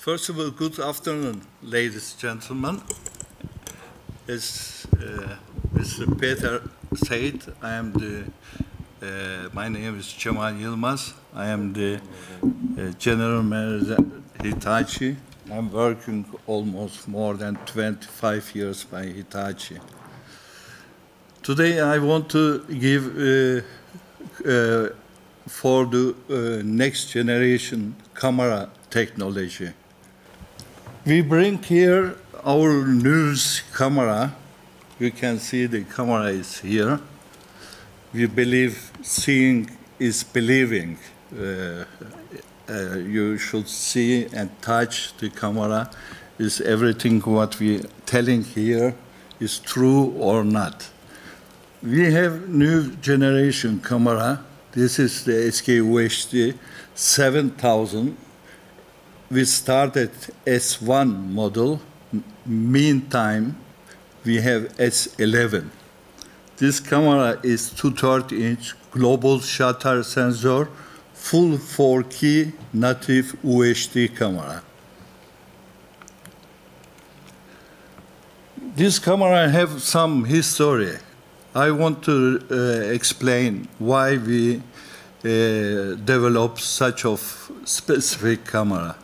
First of all, good afternoon, ladies and gentlemen. As Mr. Peter said, my name is Cemal Yilmaz. I am the general manager at Hitachi. I'm working almost more than 25 years by Hitachi. Today I want to give for the next generation camera technology. We bring here our news camera. You can see the camera is here. We believe seeing is believing. You should see and touch the camera. Is everything what we telling here is true or not? We have new generation camera. This is the SK 7000. We started S1 model. Meantime, we have S11. This camera is 2/3-inch global shutter sensor, full 4K native UHD camera. This camera have some history. I want to explain why we developed such a specific camera.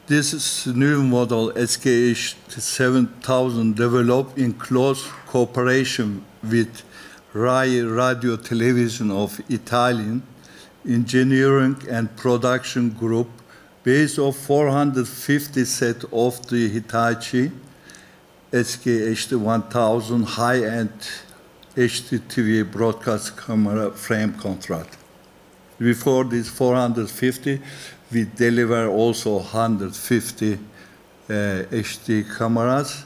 This is new model SK 7000 developed in close cooperation with RAI Radio Television of Italian engineering and production group based on 450 set of the Hitachi SK 1000 high-end HDTV broadcast camera frame contract. Before this 450, we deliver also 150 HD cameras.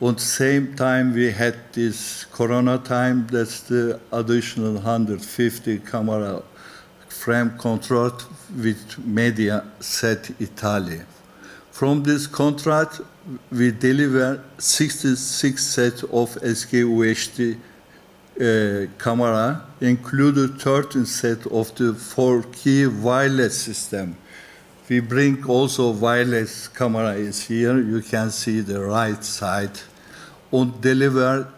At the same time, we had this Corona time, that's the additional 150 camera frame contract with Media Set Italy. From this contract, we deliver 66 sets of SK UHD camera, included 13 sets of the 4K wireless system. We bring also wireless camera is here. You can see the right side. Developed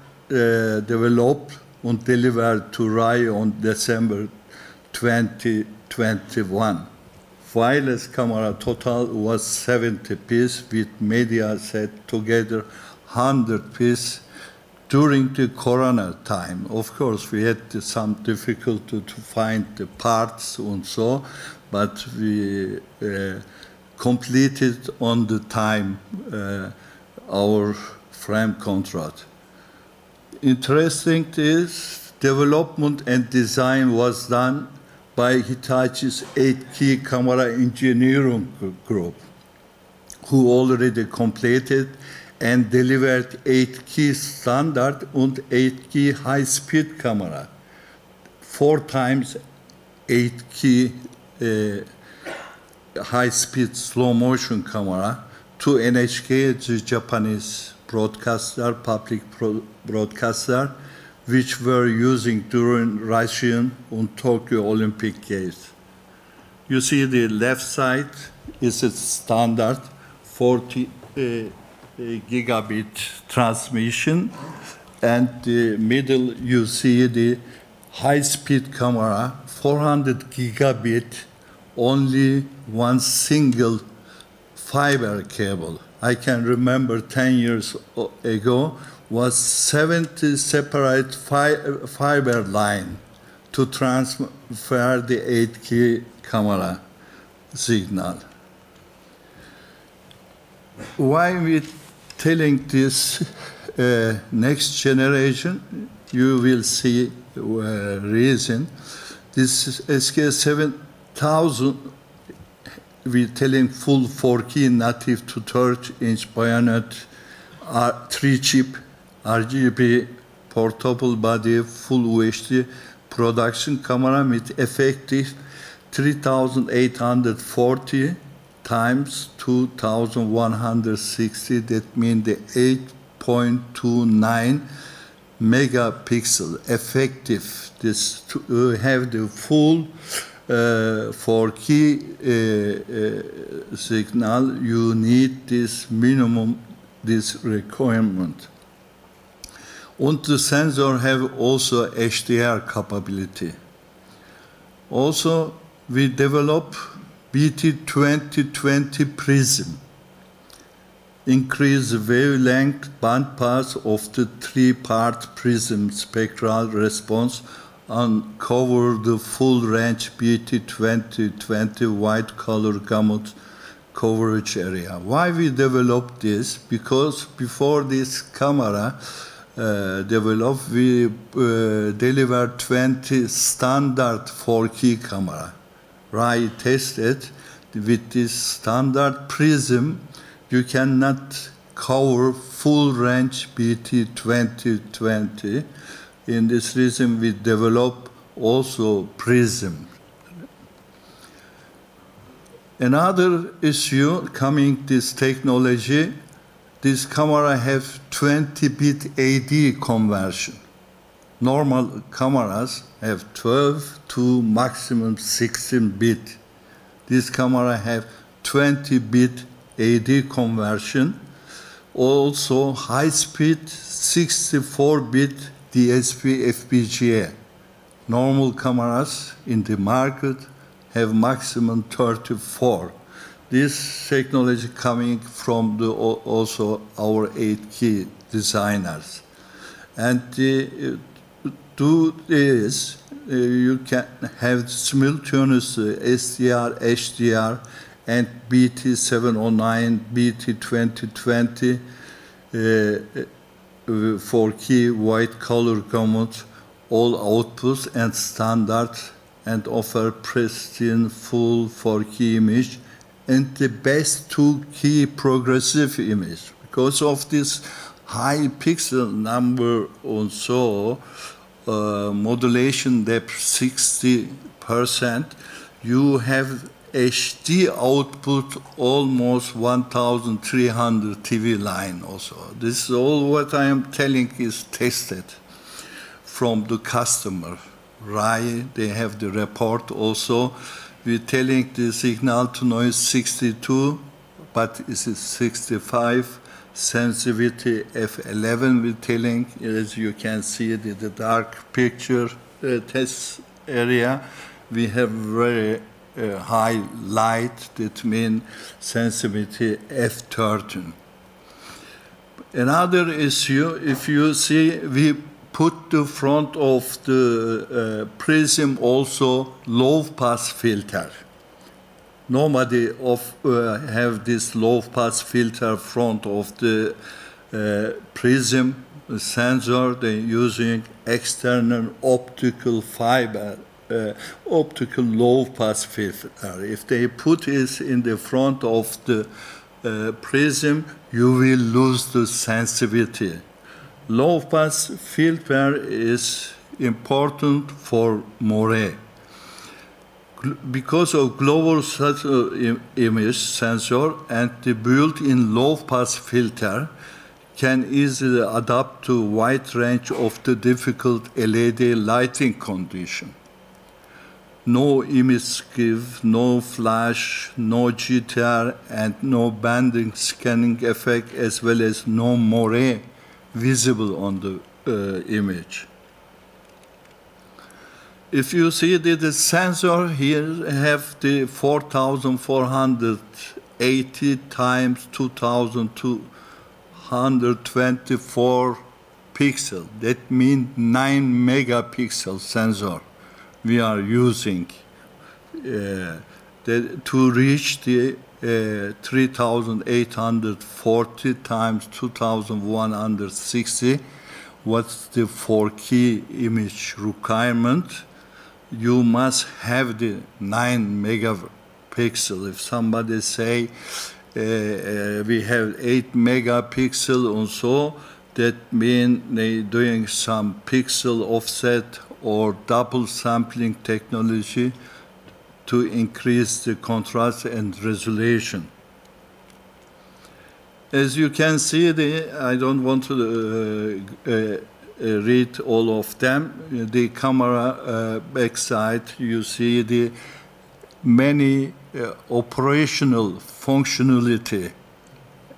and delivered to RAI on December 2021. Wireless camera total was 70 pieces with media set together 100 pieces during the Corona time. Of course, we had some difficulty to find the parts and so, but we completed on the time our frame contract. Interesting is development and design was done by Hitachi's 8K camera engineering group, who already completed and delivered 8K standard and 8K high-speed camera, 4 times 8K high-speed slow-motion camera to NHK, the Japanese broadcaster, public broadcaster, which were using during Russian and Tokyo Olympic Games. You see the left side is a standard 40 gigabit transmission, and the middle you see the high-speed camera, 400 gigabit, only one single fiber cable. I can remember 10 years ago was 70 separate fiber line to transfer the 8K camera signal. Why we telling this next generation? You will see reason. This SK 7000, we're telling full 4K native to 2/3-inch bayonet, 3-chip RGB portable body, full UHD production camera with effective 3840 times 2160. That means the 8.29 megapixel effective. This to have the full For key signal, you need this minimum, this requirement. And the sensor have also HDR capability. Also, we develop BT2020 prism, increase the wavelength bandpass of the three-part prism spectral response and cover the full range BT2020 wide color gamut coverage area. Why we developed this? Because before this camera developed, we delivered 20 standard 4K camera. I tested with this standard prism, you cannot cover full range BT2020. In this reason, we develop also prism. Another issue coming this technology, this camera have 20-bit AD conversion. Normal cameras have 12 to maximum 16-bit. This camera have 20-bit AD conversion. Also high-speed 64-bit DSP FPGA. Normal cameras in the market have maximum 34. This technology coming from also our 8K designers. And do this, you can have simultaneous SDR, HDR, and BT709, BT2020, 4K white color gamut, all outputs and standard, and offer pristine full 4K image and the best 2K progressive image. Because of this high pixel number also, modulation depth 60%, you have HD output almost 1,300 TV line also. This is all what I am telling is tested from the customer. RAI, they have the report also. We're telling the signal to noise 62, but it's 65. Sensitivity F11 we're telling, as you can see the dark picture test area, we have very high light, that means sensitivity F13. Another issue, if you see, we put the front of the prism also low pass filter. Nobody have this low pass filter front of the prism sensor. They're using external optical fiber, optical low pass filter. If they put it in the front of the prism, you will lose the sensitivity. Low pass filter is important for Moray. Because of global image sensor and the built-in low-pass filter can easily adapt to wide range of the difficult LED lighting condition. No image skiff, no flash, no GTR, and no banding scanning effect, as well as no moire visible on the image. If you see the sensor here have the 4,480 times 2,224 pixel. That means 9 megapixel sensor we are using to reach the 3,840 times 2,160. What's the 4K image requirement? You must have the 9 megapixel. If somebody say we have 8 megapixel also, that means they doing some pixel offset or double sampling technology to increase the contrast and resolution. As you can see, I don't want to read all of them. The camera backside, you see the many operational functionality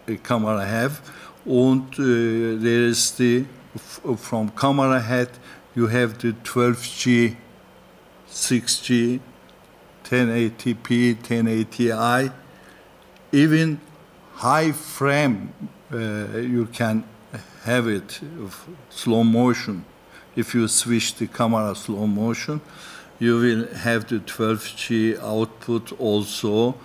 the camera have. And there is the, from camera head, you have the 12G, 6G, 1080p, 1080i, even high frame, you can have it slow motion. If you switch the camera slow motion, you will have the 12G output also,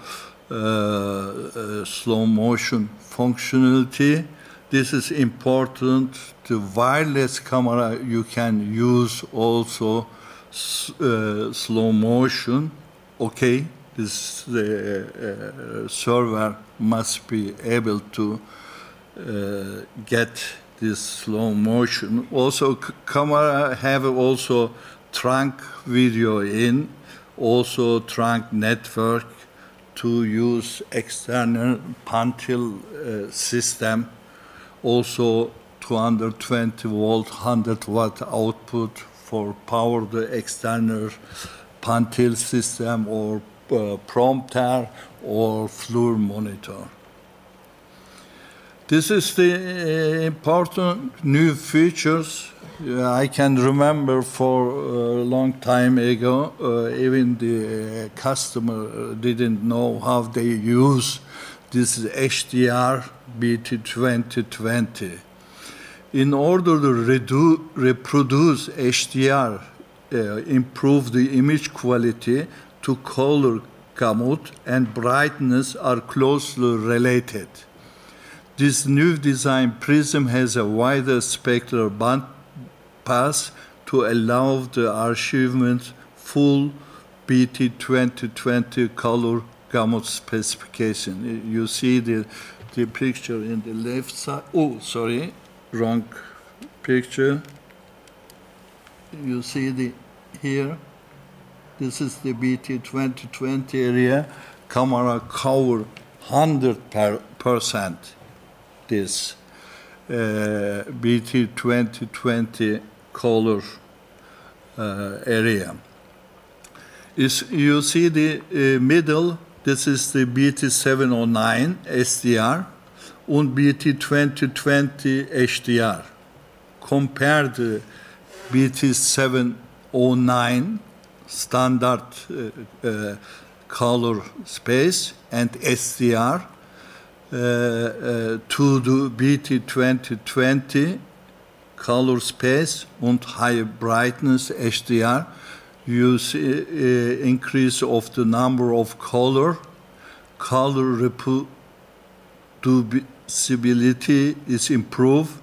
slow motion functionality. This is important. The wireless camera, you can use also slow motion. Okay, this server must be able to get this slow motion. Also, camera have also trunk video in, also trunk network to use external panel system, also 220 volt, 100 watt output for power the external panel system or prompter or floor monitor. This is the important new features. I can remember for a long time ago, even the customer didn't know how they use this HDR BT2020. In order to reproduce HDR, improve the image quality to color gamut and brightness are closely related. This new design prism has a wider spectral band pass to allow the archivement full BT2020 color gamut specification. You see the picture in the left side. Oh, sorry, wrong picture. You see the here. This is the BT2020 area. Camera cover 100% this BT2020 color area. You see the middle, this is the BT709 SDR and BT2020 HDR. Compare the BT709 standard color space and SDR to the BT2020 color space and high brightness HDR. You see increase of the number of color reproducibility is improved,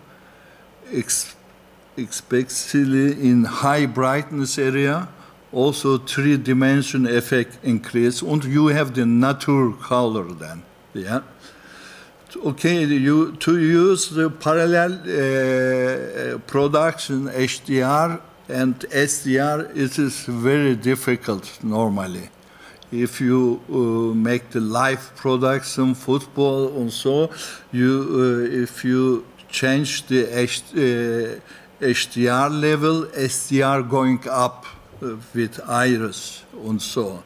especially in high brightness area. Also, three-dimension effect increase, and you have the natural color then. Yeah. Okay, to use the parallel production HDR and SDR, it is very difficult normally. If you make the live production, football and so, if you change the HDR level, SDR going up with iris and so.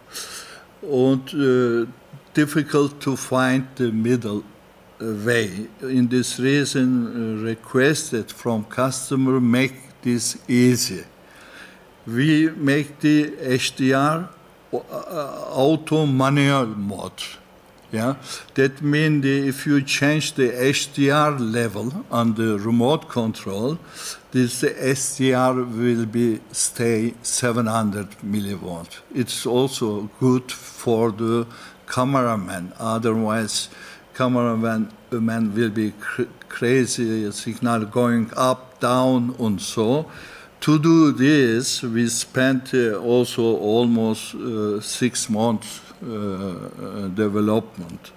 And difficult to find the middle way. In this reason, requested from customer make this easy. We make the HDR auto manual mode. Yeah, that means if you change the HDR level on the remote control, this SDR will be stay 700 millivolt. It's also good for the cameraman. Otherwise, cameraman will be crazy, signal going up, down, and so. To do this, we spent also almost 6 months development.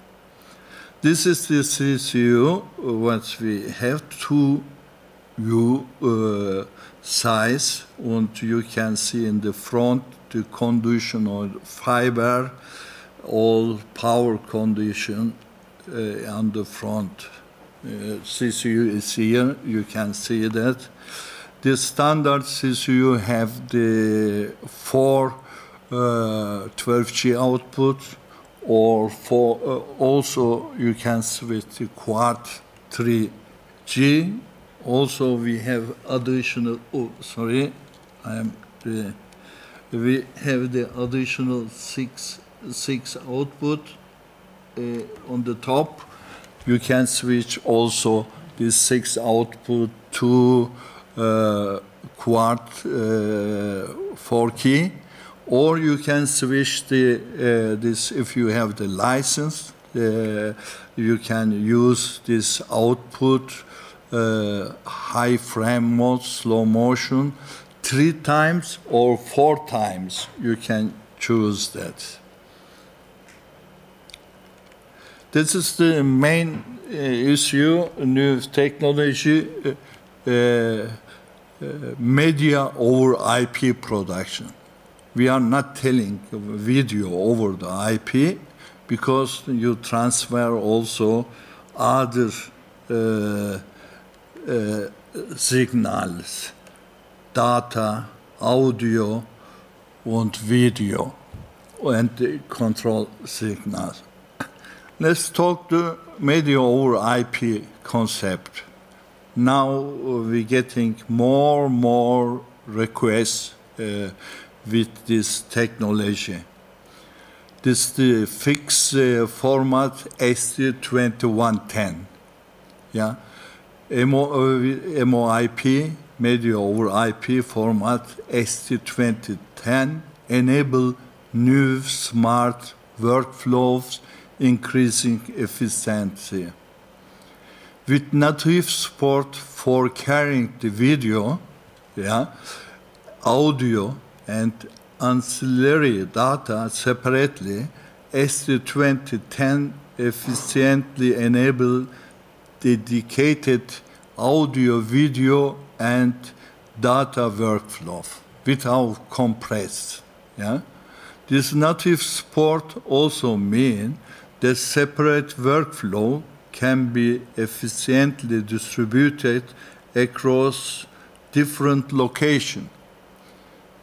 This is the CCU, what we have 2U size, and you can see in the front the condition of fiber, all power condition on the front. CCU is here, you can see that. The standard CCU have the 4 12G output, or also you can switch to quad 3G. Also, we have additional. We have the additional six output on the top. You can switch also this 6 output to quad 4 key, or you can switch this if you have the license. You can use this output high frame mode, slow motion, 3 times or 4 times. You can choose that. This is the main issue, new technology, media over IP production. We are not telling video over the IP because you transfer also other signals, data, audio, and video, and the control signals. Let's talk the media over IP concept. Now we're getting more requests with this technology. This is the fixed format ST2110. Yeah, MOIP, media over IP format ST2010 enable new smart workflows, increasing efficiency. With native support for carrying the video, audio, and ancillary data separately, ST2010 efficiently enable dedicated audio, video, and data workflow without compressed. Yeah? This native support also means that separate workflow can be efficiently distributed across different locations.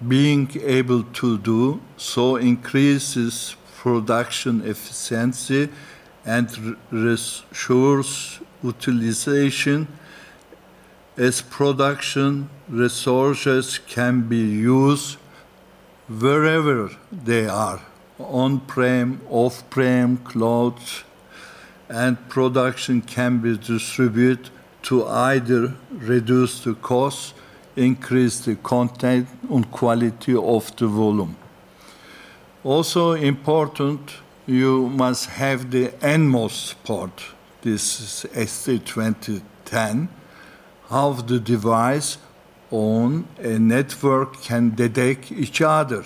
Being able to do so increases production efficiency and resource utilization, as production resources can be used wherever they are, on-prem, off-prem, cloud, and production can be distributed to either reduce the cost, increase the content and quality of the volume. Also important, you must have the NMOS support. This is ST2010, how the device on a network can detect each other,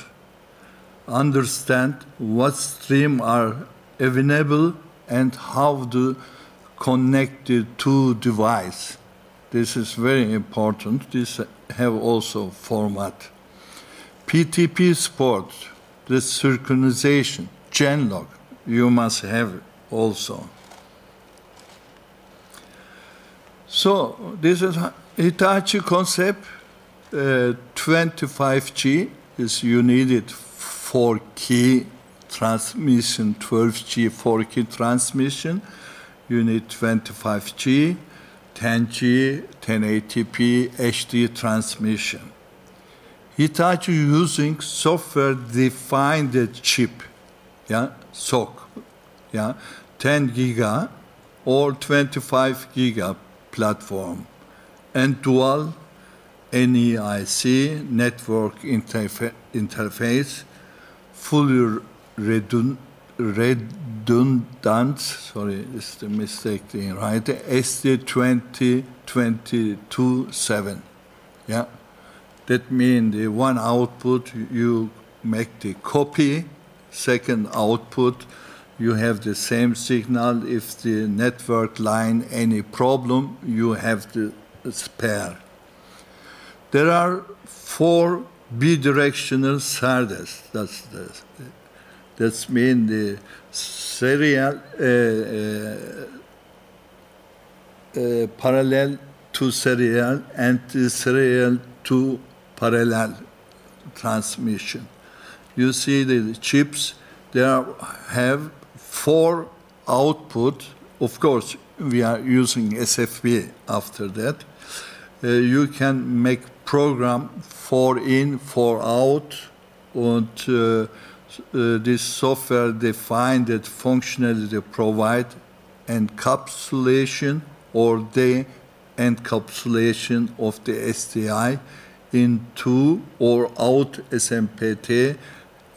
understand what streams are available, and how to connect the two devices. This is very important. This have also format. PTP support, the synchronization, genlog, you must have also. So this is Hitachi concept. 25G is you needed 4-key transmission, 12G 4-key transmission. You need 25G, 10G, 1080p HD transmission. Hitachi using software-defined chip, SOC, 10 giga or 25 giga platform, and dual NEIC network interface, fully redundant, sorry, it's the mistake thing, right? SD2022-7, That means the one output, you make the copy, second output, you have the same signal. If the network line any problem, you have the spare. There are 4 bidirectional SERDES. That means the serial parallel to serial and serial to parallel transmission. You see the chips, they have 4 output. Of course, we are using SFP after that. You can make program 4 in, 4 out, and this software define that functionality provide encapsulation or de-encapsulation of the SDI into or out SMPTE,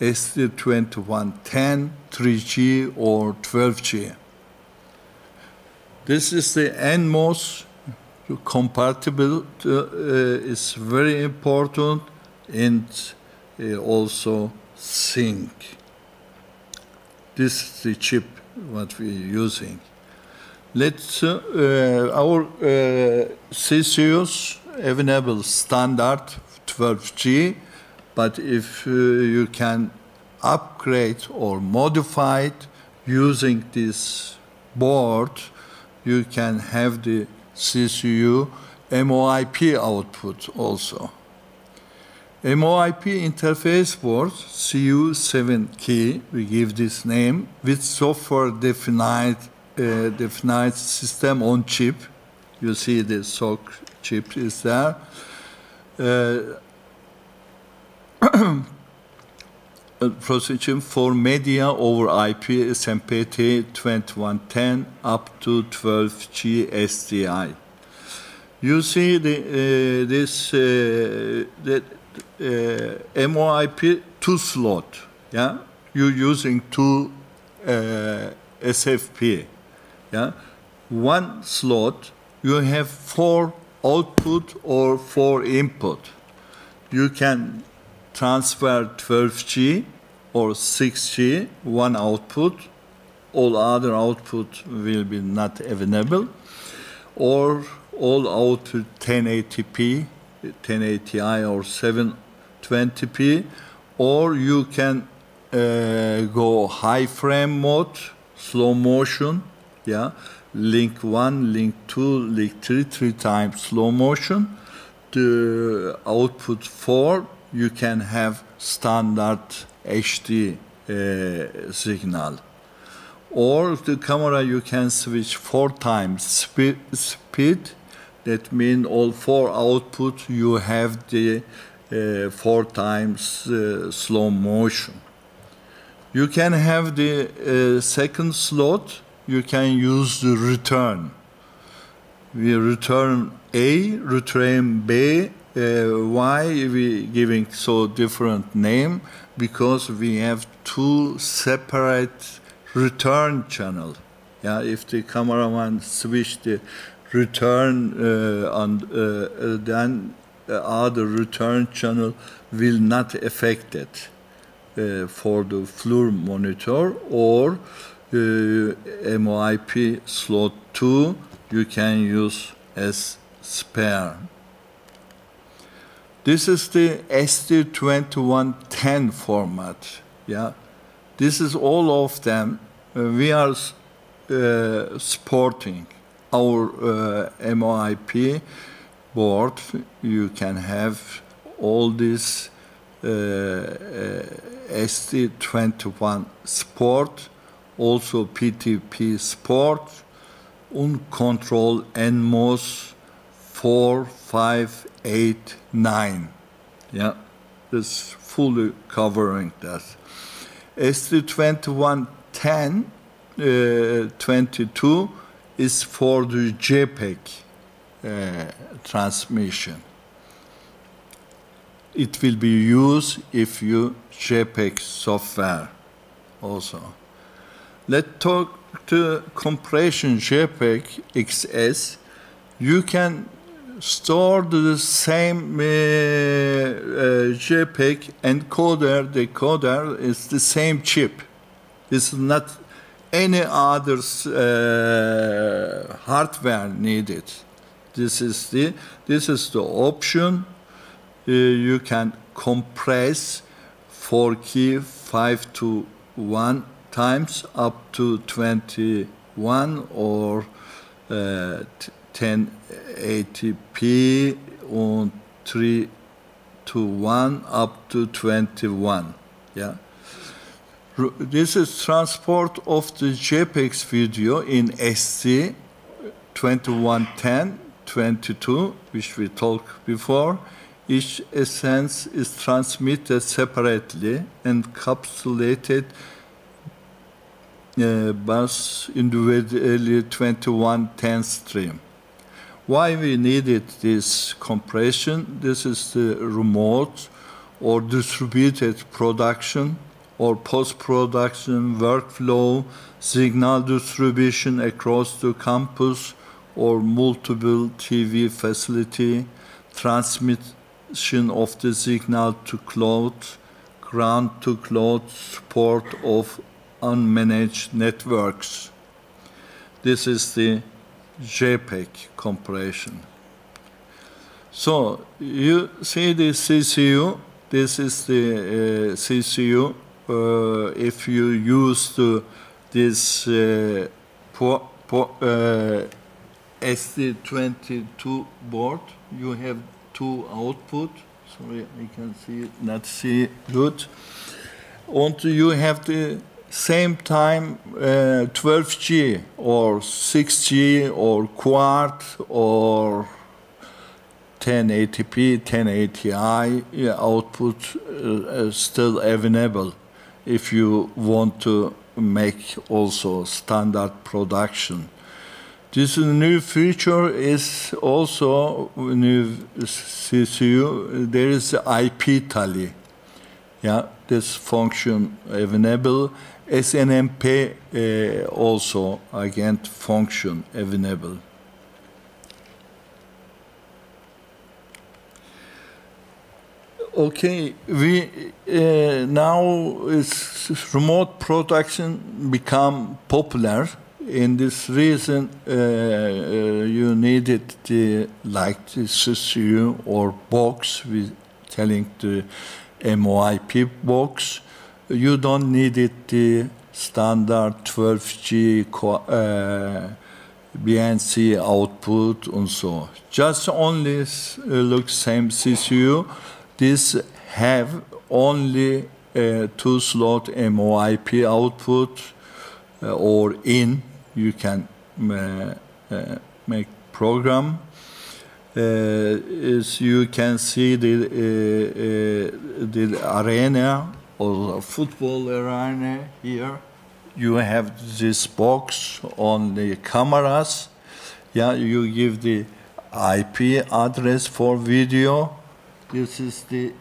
ST2110, 3G or 12G. This is the NMOS compatible, is very important, and also sync. This is the chip what we're using. Let's our CCUs available standard 12G, but if you can upgrade or modify it using this board, you can have the CCU MOIP output also. MOIP interface board, CU7 key, we give this name, with software defined system on chip. You see the SOC chip is there. Procedure for media over IP SMPTE 2110 up to 12G SDI. You see this MOIP 2 slot. Yeah, you're using 2 SFP. Yeah, 1 slot you have 4 output or 4 input. You can transfer 12G or 6G, 1 output, all other output will be not available, or all output 1080p, 1080i or 720p, or you can go high frame mode, slow motion, yeah, link 1, link 2, link 3, 3 times slow motion. The output 4, you can have standard HD signal. Or the camera, you can switch 4 times speed. That means all 4 output, you have the 4 times slow motion. You can have the second slot, you can use the return. We return A, return B. Why we giving so different name? Because we have 2 separate return channel. Yeah, if the cameraman switch the return then other return channel will not affect it for the FLIR monitor, or MOIP slot 2 you can use as spare. This is the ST2110 format. Yeah, this is all of them. We are supporting our MOIP board. You can have all this ST21 support, also PTP support, uncontrol NMOS 4, 5, 8, 9. Yeah, this fully covering that. ST2110 22 is for the JPEG transmission. It will be used if you JPEG software also. Let's talk to compression JPEG XS. You can store the same JPEG encoder, decoder is the same chip. This is not any other hardware needed. This is the option. You can compress 4K 5 to 1 times up to 21 or 10 1080p and 3 to 1 up to 21. Yeah. This is transport of the JPEG video in SD 2110, 22, which we talked before. Each essence is transmitted separately, encapsulated bus individually 2110 stream. Why we needed this compression? This is the remote or distributed production or post-production workflow, signal distribution across the campus or multiple TV facility, transmission of the signal to cloud, ground-to-cloud support of unmanaged networks. This is the JPEG compression. So you see the CCU. This is the CCU. If you use this SD22 board, you have two output. Sorry, I can not see good. And you have the same time 12G or 6G or quad or 1080p, 1080i output still available if you want to make also standard production. This new feature is also new CCU. There is the IP tally. Yeah, this function available. SNMP also again function available. Okay, we now is remote production become popular. In this reason, you needed the like the CCU or box. We telling the MOIP box. You don't need it the standard 12G BNC output and so. Just only look same CCU. This have only two slot MOIP output or in. You can make program. As you can see the arena or football arena here. You have this box on the cameras. Yeah, you give the IP address for video. This is the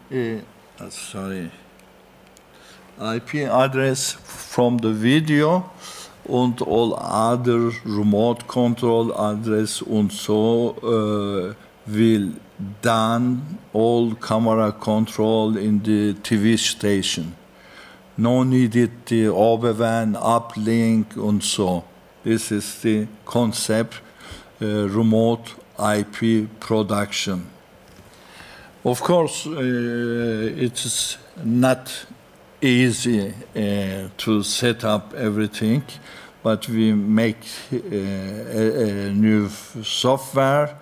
IP address from the video. And all other remote control address and so will done all camera control in the TV station. No needed the overwan, uplink and so. This is the concept, remote IP production. Of course, it's not easy to set up everything, but we make a new software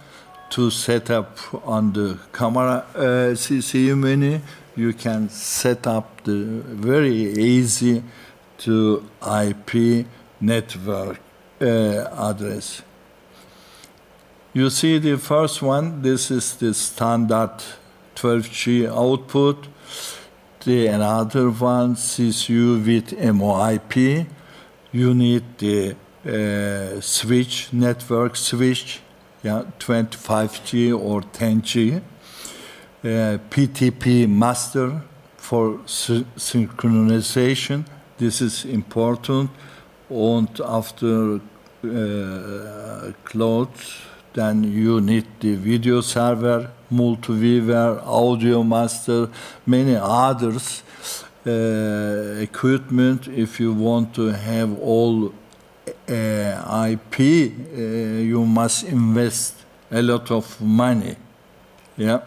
to set up on the camera CCU menu. You can set up the very easy to IP network address. You see the first one, this is the standard 12G output. The another one, CCU with MOIP. You need the switch, network switch, yeah, 25G or 10G. PTP master for synchronization. This is important. And after cloud, then you need the video server, multi-viewer, audio master, many others equipment. If you want to have all IP, you must invest a lot of money. Yeah.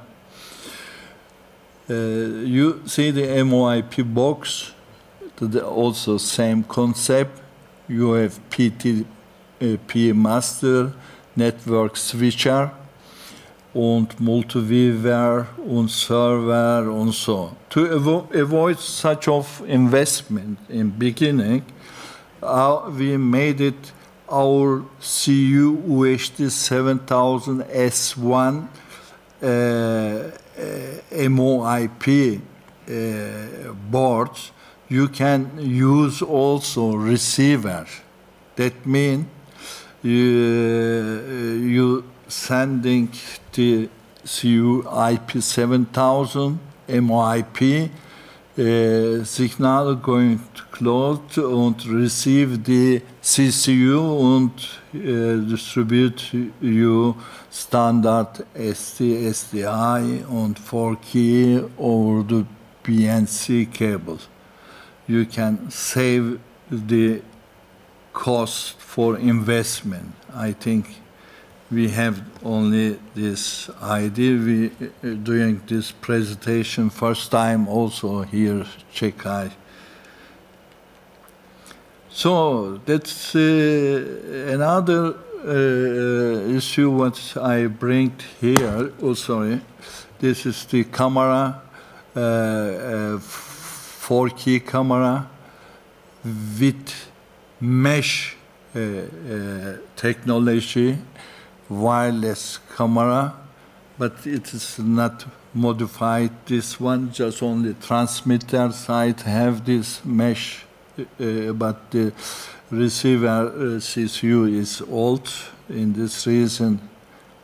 You see the MOIP box, also same concept. You have PTP master, Network Switcher und Multiweaver und Server und so. To avoid such of investment in beginning, we made it our CU UHD 7000 S1 MOIP boards. You can use also receiver. That means you sending the CU IP 7000 MOIP signal going to cloud and receive the CCU and distribute you standard ST, SDI and 4-key over the BNC cable. You can save the cost for investment. I think we have only this idea. We doing this presentation first time also here, Czechia. So that's another issue what I bring here. Oh, sorry. This is the camera, 4-key camera with mesh technology, wireless camera, but it is not modified. This one, just only transmitter side have this mesh, but the receiver CCU is old. In this reason,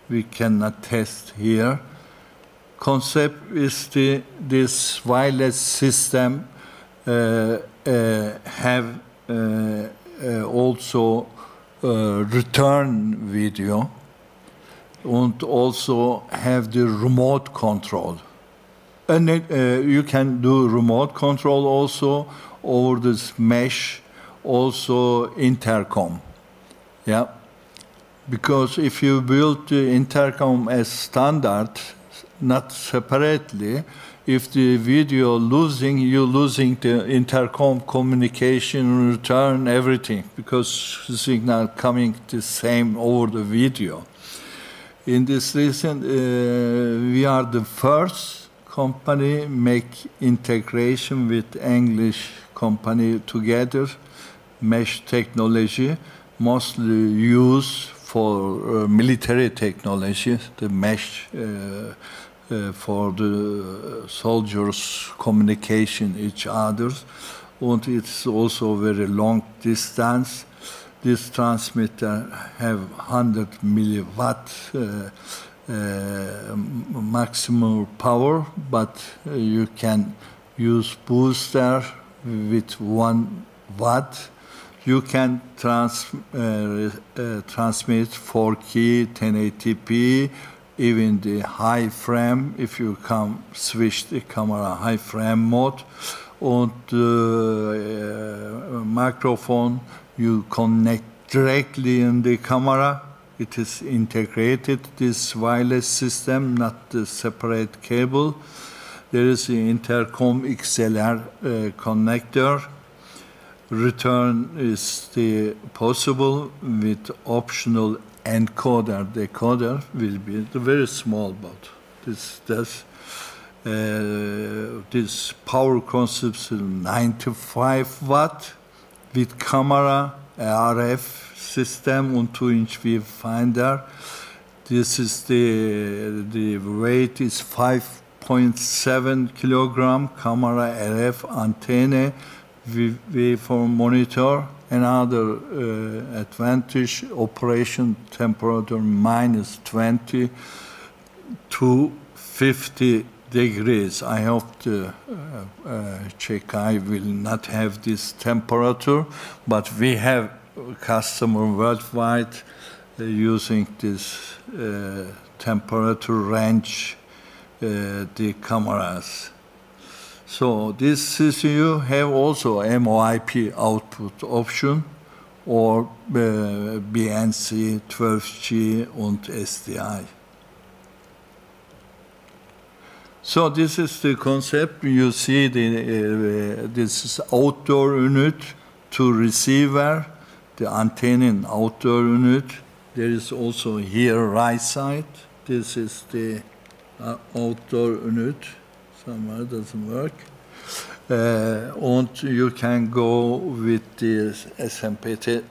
we cannot test here. Concept is this wireless system have also return video and also have the remote control. And you can do remote control also over this mesh, also intercom. Yeah, because if you build the intercom as standard, not separately, if the video losing, you're losing the intercom communication, return, everything, because the signal coming the same over the video. In this reason, we are the first company make integration with English company together, mesh technology, mostly used for military technology, the mesh for the soldiers' communication each other, and it's also very long distance. This transmitter have 100 milliwatt maximum power, but you can use booster with 1 watt. You can transmit 4K, 1080p, even the high frame, if you can switch the camera high frame mode. And microphone, you connect directly in the camera. It is integrated, this wireless system, not the separate cable. There is the intercom XLR connector. Return is the possible with optional encoder. Decoder will be very small, but this power consumption 95 watt with camera, RF system and 2-inch viewfinder. This is the weight is 5.7 kilogram. Camera, RF antenna, waveform monitor. Another advantage, operation temperature -20 to 50 degrees. I hope the Czechia will not have this temperature, but we have customer worldwide using this temperature range, the cameras. So this CCU have also MOIP output option or BNC, 12G and SDI. So this is the concept. You see this is outdoor unit to receiver, the antenna in outdoor unit, There is also here right side. This is the outdoor unit. Somewhere doesn't work. And you can go with the SMPTE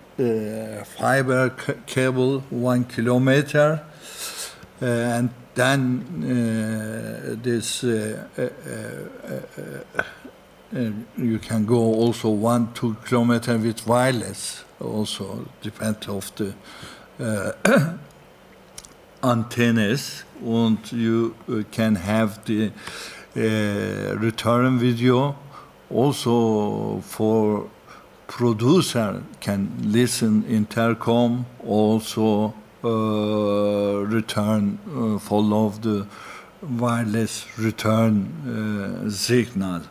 fiber cable 1 kilometer, and then you can go also 1-2 kilometer with wireless. Also depends of the antennas, and you can have the return video. Also for producer can listen intercom, also return, follow the wireless return signal.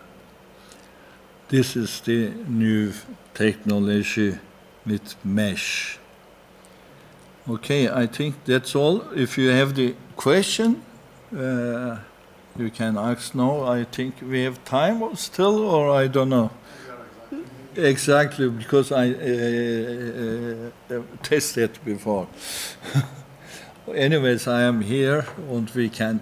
This is the new technology with mesh. Okay, I think that's all. If you have the question, you can ask now. I think we have time still, or I don't know. Exactly, because I tested before. Anyways, I am here, and we can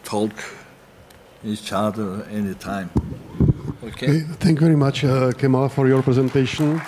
talk each other anytime. Okay. Thank you very much, Cemal, for your presentation.